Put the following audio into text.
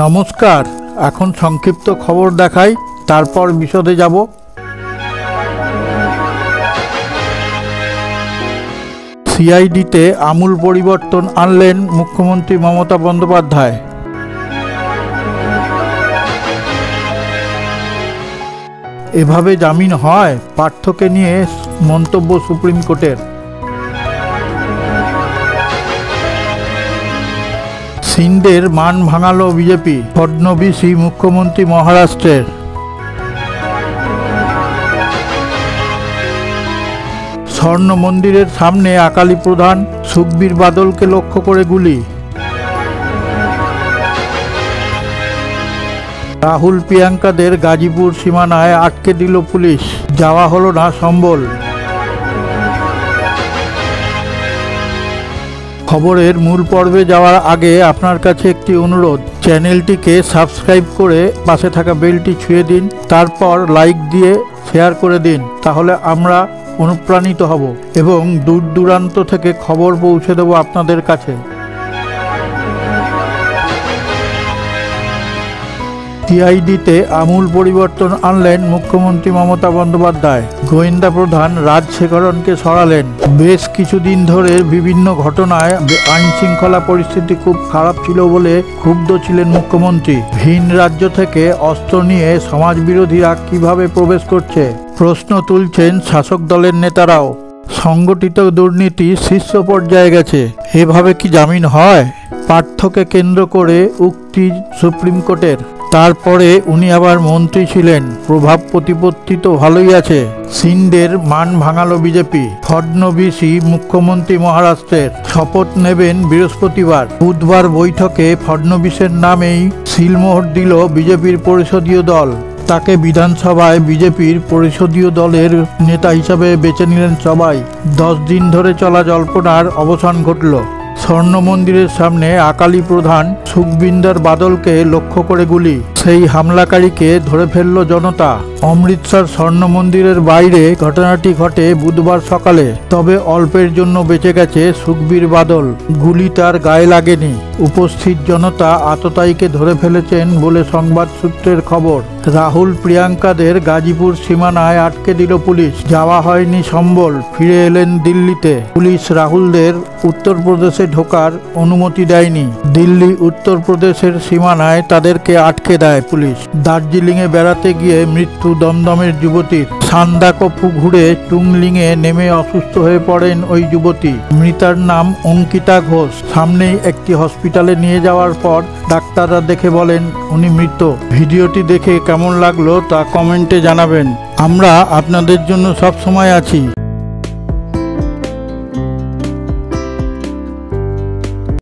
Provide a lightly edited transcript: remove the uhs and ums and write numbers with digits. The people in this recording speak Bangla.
নমস্কার, এখন সংক্ষিপ্ত খবর দেখাই, তারপর বিশদে যাব। সিআইডিতে আমূল পরিবর্তন আনলেন মুখ্যমন্ত্রী মমতা বন্দ্যোপাধ্যায়। এভাবে জামিন হয়, পার্থকে নিয়ে মন্তব্য সুপ্রিম কোর্টের। সিন্ডের মান ভাঙালো বিজেপি, ফডনবিসই মুখ্যমন্ত্রী মহারাষ্ট্রের। স্বর্ণ মন্দিরের সামনে আকালি প্রধান, সুখবীর বাদলকে লক্ষ্য করে গুলি। রাহুল প্রিয়াঙ্কাদের গাজীপুর সীমানায় আটকে দিল পুলিশ, যাওয়া হলো না সম্বল। খবরের মূল পর্বে যাওয়ার আগে আপনার কাছে একটি অনুরোধ, চ্যানেলটিকে সাবস্ক্রাইব করে পাশে থাকা বেলটি ছুঁয়ে দিন, তারপর লাইক দিয়ে শেয়ার করে দিন, তাহলে আমরা অনুপ্রাণিত হব এবং দূর দূরান্ত থেকে খবর পৌঁছে দেব আপনাদের কাছে। সিআইডিতে আমূল পরিবর্তন আনলেন মুখ্যমন্ত্রী মমতা বন্দ্যোপাধ্যায়। গোয়েন্দা প্রধান রাজশেখরনকে সরালেন। বেশ কিছুদিন ধরে বিভিন্ন ঘটনায় আইন শৃঙ্খলা পরিস্থিতি খুব খারাপ ছিল বলে ক্ষুব্ধ ছিলেন মুখ্যমন্ত্রী। ভিন রাজ্য থেকে অস্ত্র নিয়ে সমাজবিরোধীরা কিভাবে প্রবেশ করছে, প্রশ্ন তুলছেন শাসক দলের নেতারাও। সংগঠিত দুর্নীতি শীর্ষ পর্যায়ে গেছে, এভাবে কি জামিন হয়? পার্থকে কেন্দ্র করে উক্তি সুপ্রিম কোর্টের। তারপরে উনি আবার মন্ত্রী ছিলেন, প্রভাব প্রতিপত্তি তো ভালোই আছে। সিন্ডের মান ভাঙালো বিজেপি, ফডনবিসই মুখ্যমন্ত্রী মহারাষ্ট্রের। শপথ নেবেন বৃহস্পতিবার। বুধবার বৈঠকে ফডনবিসের নামেই সিলমোহর দিল বিজেপির পরিষদীয় দল। তাকে বিধানসভায় বিজেপির পরিষদীয় দলের নেতা হিসাবে বেছে নিলেন সবাই। 10 দিন ধরে চলা জল্পনার অবসান ঘটল। স্বর্ণ মন্দিরের সামনে আকালি প্রধান সুখবিন্দর বাদলকে লক্ষ্য করে গুলি, সেই হামলাকারীকে ধরে ফেলল জনতা। অমৃতসর স্বর্ণ মন্দিরের বাইরে ঘটনাটি ঘটে বুধবার সকালে, তবে অল্পের জন্য বেঁচে গেছে সুখবীর বাদল, গুলি তার গায়ে লাগেনি। উপস্থিত জনতা আততায়ীকে ধরে ফেলেছেন বলে সংবাদ সূত্রের খবর। রাহুল প্রিয়াঙ্কাদের গাজীপুর সীমানায় আটকে দিল পুলিশ, যাওয়া হয়নি সম্বল, ফিরে এলেন দিল্লিতে। পুলিশ রাহুলদের উত্তরপ্রদেশে ঢোকার অনুমতি দেয়নি। দিল্লি উত্তরপ্রদেশের সীমানায় তাদেরকে আটকে দেয় পুলিশ। দার্জিলিংয়ে বেড়াতে গিয়ে মৃত্যু দমদমের যুবতীর। সান্দাকফু ঘুরে টুংলিংয়ে নেমে অসুস্থ হয়ে পড়েন ওই যুবতী। মৃতার নাম অঙ্কিতা ঘোষ। সামনেই একটি হসপিটালে নিয়ে যাওয়ার পর ডাক্তাররা দেখে বলেন উনি মৃত। ভিডিওটি দেখে কেমন লাগলো তা কমেন্টে জানাবেন। আমরা আপনাদের জন্য সব সময় আছি।